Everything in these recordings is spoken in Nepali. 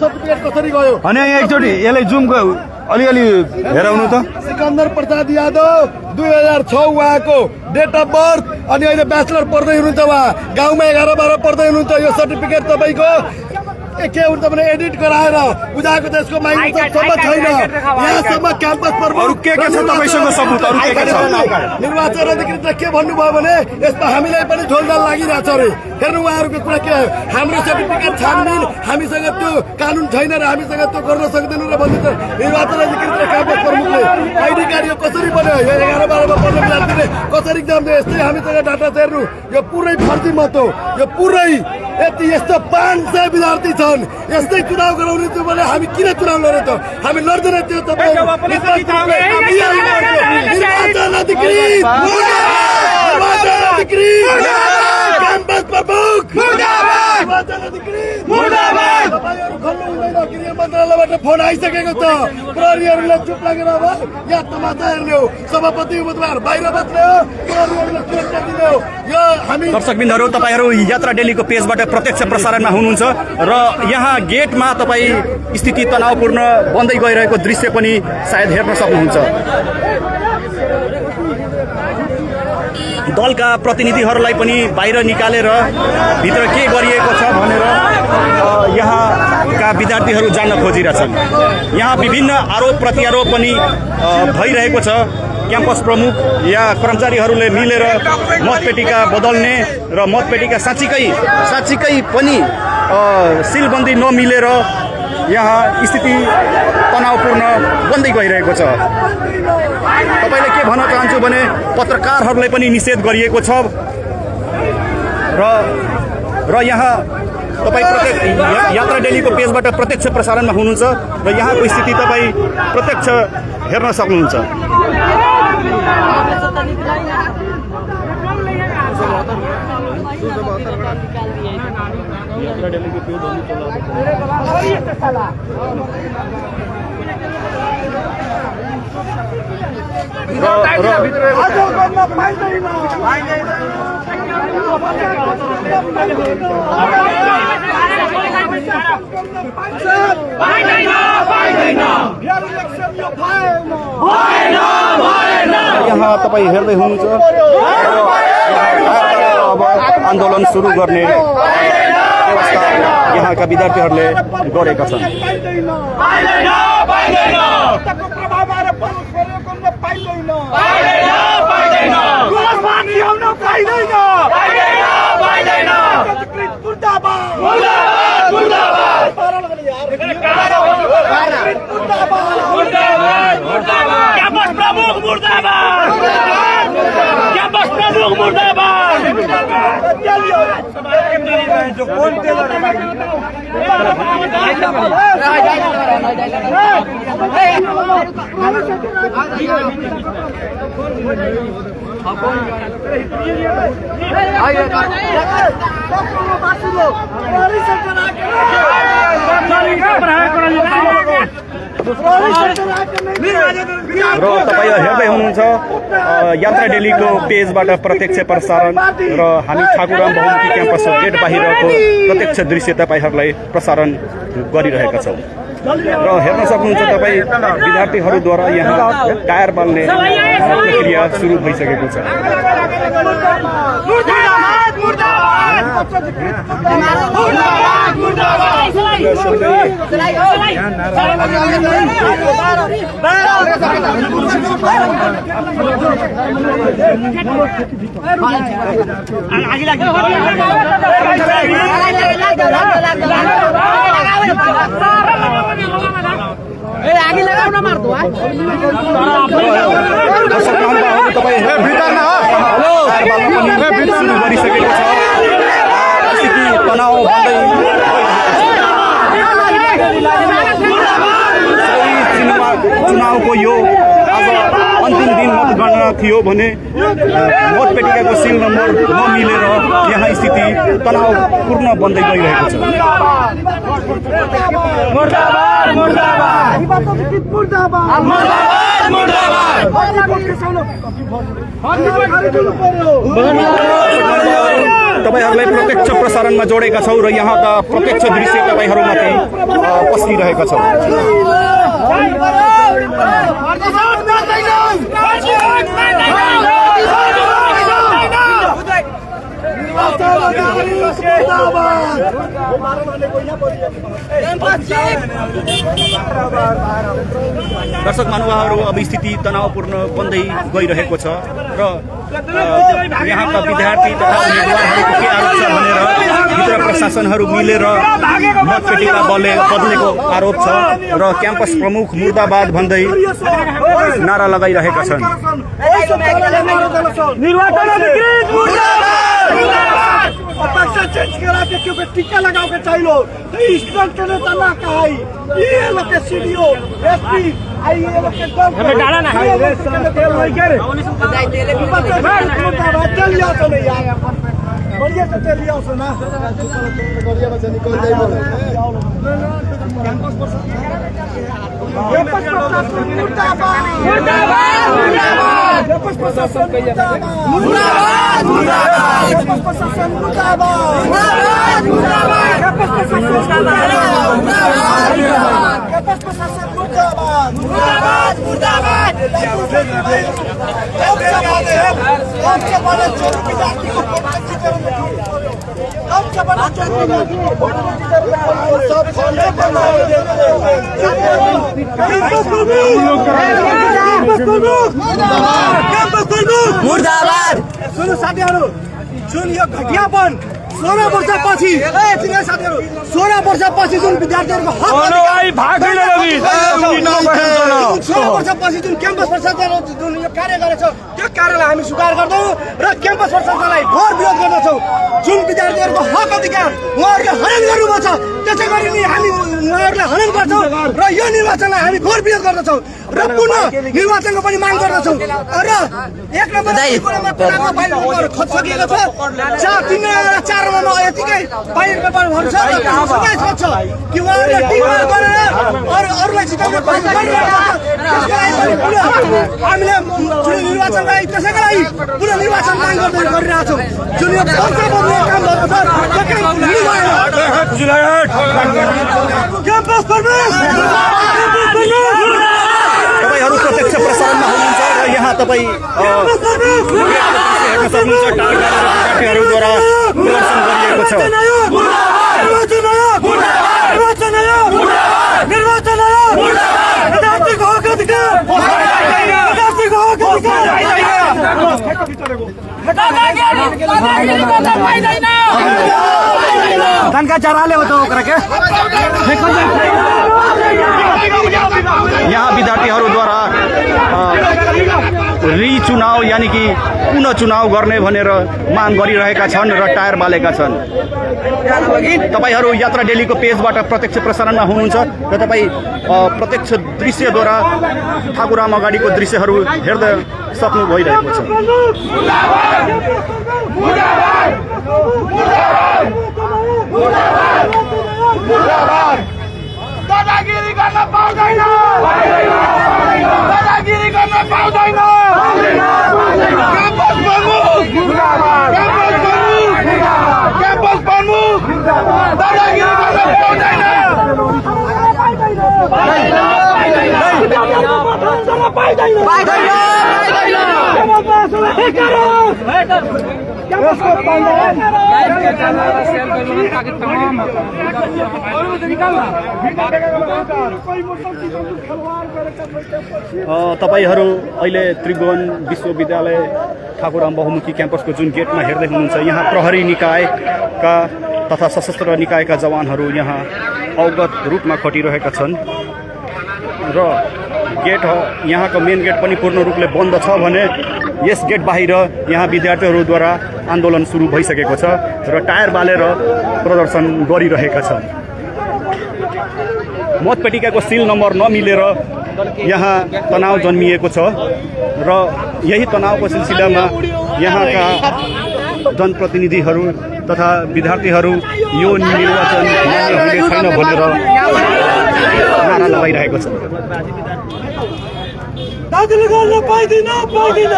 सर्टिफिकेट कसरी गयो अनि यहाँ एकचोटि यसलाई जुम अलिअलि हेराउनु त। सिकन्दर प्रसाद यादव 2006 उहाँको डेट अफ बर्थ अनि अहिले ब्याचलर पढ्दै हुनुहुन्छ उहाँ गाउँमा 11-12 पढ्दै हुनुहुन्छ यो सर्टिफिकेट तपाईको के हुन्छ भने एडिट गराएर बुझाएको त्यसको माइग्रेसनसम्म छैन यहाँसम्म क्याम्पस पर अरु के छ तपाईसँग सबुत अरु के छ निर्वाचन अधिकृत के भन्नुभयो भने यसमा हामीलाई पनि झोलझाल लागिरहेछ अरे हेर्नु उहाँहरूको कुरा के हाम्रो सर्टिफिकेट छानबिन हामीसँग त्यो कानुन छैन र हामीसँग त्यो गर्न सक्दैन र भन्छ निर्वाचन अधिकृत र क्याम्पस प्रमुखले आइडी कार्ड यो कसरी बन्यो यो 11-12 मा पढ्ने विद्यार्थीले कसरी एक्जाम दियो यस्तै हामीसँग डाटा हेर्नु यो पुरै फर्जी मत हो यो पुरै यस्तो 500 विद्यार्थी छन् यस्तै चुनाव गराउने थियो भने हामी किन चुनाव लड्ने त हामी लड्दैन थियो तपाईँ निर्वाचन अधिकृत क्याम्पस प्रमुख निर्वाचन अधिकृत तपाईँहरू खोल्नु हुँदैन गृह मन्त्रालयबाट फोन आइसकेको छ प्रहरीहरूले चुप लागेर अब यहाँ तमासा हेर्ने हो सभापति उम्मेदवार बाहिर बस्ने हो प्रहरीहरूले सुरक्षा दिने हो यो हामी दर्शकबिन्दहरू तपाईहरू यात्रा डेलीको पेजबाट प्रत्यक्ष प्रसारणमा हुनुहुन्छ र यहाँ गेटमा तपाईँ स्थिति तनावपूर्ण बन्दै गइरहेको दृश्य पनि सायद हेर्न सक्नुहुन्छ। दलका प्रतिनिधिहरूलाई पनि बाहिर निकालेर भित्र के गरिएको छ भनेर यहाँका विद्यार्थीहरू जान्न खोजिरहेछन्। यहाँ विभिन्न आरोप प्रत्यारोप पनि भइरहेको छ। क्याम्पस प्रमुख या कर्मचारीहरूले मिलेर मतपेटिका बदल्ने र मतपेटिका साँच्चीकै पनि सिलबन्दी नमिलेर यहाँ स्थिति तनावपूर्ण बन्दै गइरहेको छ। तपाईले के भन्न चाहन्छु भने पत्रकारहरूलाई पनि निषेध गरिएको छ र यहाँ तपाईँ यात्रा डेलीको पेजबाट प्रत्यक्ष प्रसारणमा हुनुहुन्छ र यहाँको स्थिति तपाईँ प्रत्यक्ष हेर्न सक्नुहुन्छ। यहाँ तपाईँ हेर्दै हुनुहुन्छ अब आन्दोलन सुरु गर्ने व्यवस्था यहाँका विद्यार्थीहरूले गरेका छन्। क्याम्पस प्रमुख मुर्दाबाद क्याम्पस प्रमुख मुर्दाबाद जो कौन र तपाईँ हेर्दै हुनुहुन्छ यात्रा डेलीको पेजबाट प्रत्यक्ष प्रसारण र हामी ठाकुराम बहुमुखी क्याम्पस गेट बाहिरको प्रत्यक्ष दृश्य तपाईँहरूलाई प्रसारण गरिरहेका छौँ र हेर्न सक्नुहुन्छ तपाईँ विद्यार्थीहरूद्वारा यहाँ टायर बाल्ने प्रक्रिया सुरु भइसकेको छ। आगे लगाऊ न मार दो तनाव चुनावको यो आज अन्तिम दिन मतगणना थियो भने मतपेटिकाको सिल नम्बर नमिलेर यहाँ स्थिति तनावपूर्ण बन्दै गइरहेको छ। तपाईँहरूलाई प्रत्यक्ष प्रसारणमा जोडेका छौँ र यहाँका प्रत्यक्ष दृश्य तपाईँहरूमाथि पस्किरहेको छ। दर्शक महानुभावहरू, अब स्थिति तनावपूर्ण बन्दै गइरहेको छ र यहाँका विद्यार्थी तथा उम्मेदवारहरूको के आरोप छ भनेर भित्र प्रशासनहरू मिलेर मतपेटिका बदलेको आरोप छ र क्याम्पस प्रमुख मुर्दाबाद भन्दै नारा लगाइरहेका छन्। अपेक्षा चेंज करा के क्योंकि टीका लगाओ के चाहिए तो स्टूडेंट के नेता ना कहा ये लोग के सीडीओ एसपी आई ये लोग के हमें डाला ना तेल नहीं करे तेल लिया तो नहीं यार बढ़िया से तेल लिया उसने ना बढ़िया में से निकल जाए कैंपस पर कैंपस प्रशासन मुर्दाबाद मुर्दाबाद कैंपस प्रशासन मुर्दाबाद मुर्दाबाद मुर्दाबाद कैंपस प्रशासन मुर्दाबाद कैंपस प्रशासन मुर्दाबाद मुर्दाबाद मुर्दाबाद कौन से बड़े चोर विद्यार्थी को कौन से बड़ा चोर विद्यार्थी को सब फंडे बनाए मुर्दाबाद। सुनो साथीहरू, जुन यो घटियापन 16 वर्षपछि 16 वर्षपछि जुन विद्यार्थीहरूको हक 16 वर्षपछि जुन क्याम्पस प्रशासनले जुन यो कार्य गरेछ त्यो कार्यलाई हामी स्वीकार गर्छौँ र क्याम्पस प्रशासनलाई घोर विरोध गर्दछौँ। जुन विद्यार्थीहरूको हक अधिकार उहाँहरूले हनन गर्नुभएको छ त्यसै गरी नि हामी उहाँहरूलाई हनन गर्छौँ र यो निर्वाचनलाई हामी घोर विरोध गर्दछौँ र पुनः निर्वाचनको पनि माग गर्दछौँ र एक नम्बर चुनावमा फाइल खसिसकेको छ 4 नम्बरमा यतिकै फाइल पेपरहरू छ छ कि उहाँहरूले टिकट गरेर अरूलाई जिताउने प्रयास गरिरहेको छ। हामीले निर्वाचनलाई त्यसैको लागि पुनः निर्वाचन माग गरिरहेका छौँ। जुन यो वर्ष बदल्ने काम भएको छ त्यो काम हुनु भएन। क्याम्पस तपाईहरू प्रत्यक्ष प्रसारणमा हुनुहुन्छ र यहाँ तपाईँ हेर्न सक्नुहुन्छ विद्यार्थीहरूद्वारा प्रदर्शन गरिएको छ। तनका चराले हो तो ओकरा के यहाँ विद्यार्थीहरूद्वारा रिचुनाव यानि कि पुनः चुनाव गर्ने भनेर माग गरिरहेका छन् र टायर बालेका छन्। तपाईहरू यात्रा डेलीको पेजबाट प्रत्यक्ष प्रसारणमा हुनुहुन्छ र तपाईँ प्रत्यक्ष दृश्यद्वारा ठाकुराम अगाडिको दृश्यहरू हेर्दै सक्नु भइरहेको छ। दादागिरी गर्न पाउँदैन, दादागिरी गर्न पाउँदैन। क्याम्पस प्रमुख दादागिरी गर्न पाउँदैन। तपाईहरू अहिले त्रिभुवन विश्वविद्यालय ठाकुराम बहुमुखी क्याम्पसको जुन गेटमा हेर्दै हुनुहुन्छ, यहाँ प्रहरी निकायका तथा सशस्त्र निकायका जवानहरू यहाँ अवगत रूपमा खटिरहेका छन् र गेट यहाँको मेन गेट पनि पूर्ण रूपले बन्द छ भने यस गेट बाहिर यहाँ विद्यार्थीहरूद्वारा आन्दोलन सुरु भइसकेको छ र टायर बालेर प्रदर्शन गरिरहेका छन्। मतपेटिकाको सिल नम्बर नमिलेर यहाँ तनाव जन्मिएको छ र यही तनावको सिलसिलामा यहाँका जनप्रतिनिधिहरू तथा विद्यार्थीहरू यो निर्वाचन मान्य हुने छैन भनेर नारा लगाइरहेको छ। दाजुले गर्न पाइदैन पाइदैन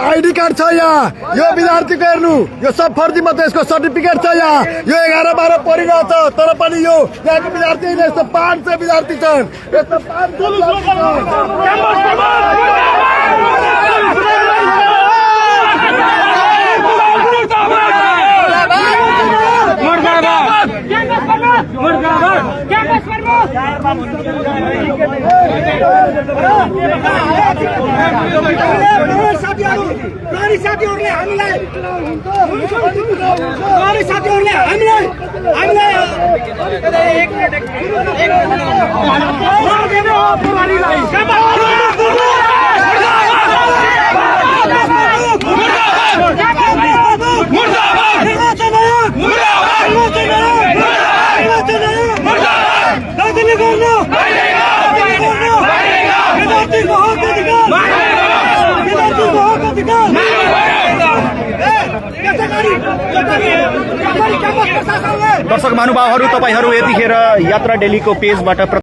आइडी कार्ड छ यहाँ यो विद्यार्थीको हेर्नु यो सब फर्जी मात्रै यसको सर्टिफिकेट छ यहाँ यो 11-12 परिरहेछ तर पनि यो यहाँको विद्यार्थी होइन यस्तो 500 विद्यार्थी छन् यस्तो 500 विद्यार्थी दर्शक महानुभावहरू, तपाईहरू यतिखेर यात्रा डेलीको पेजबाट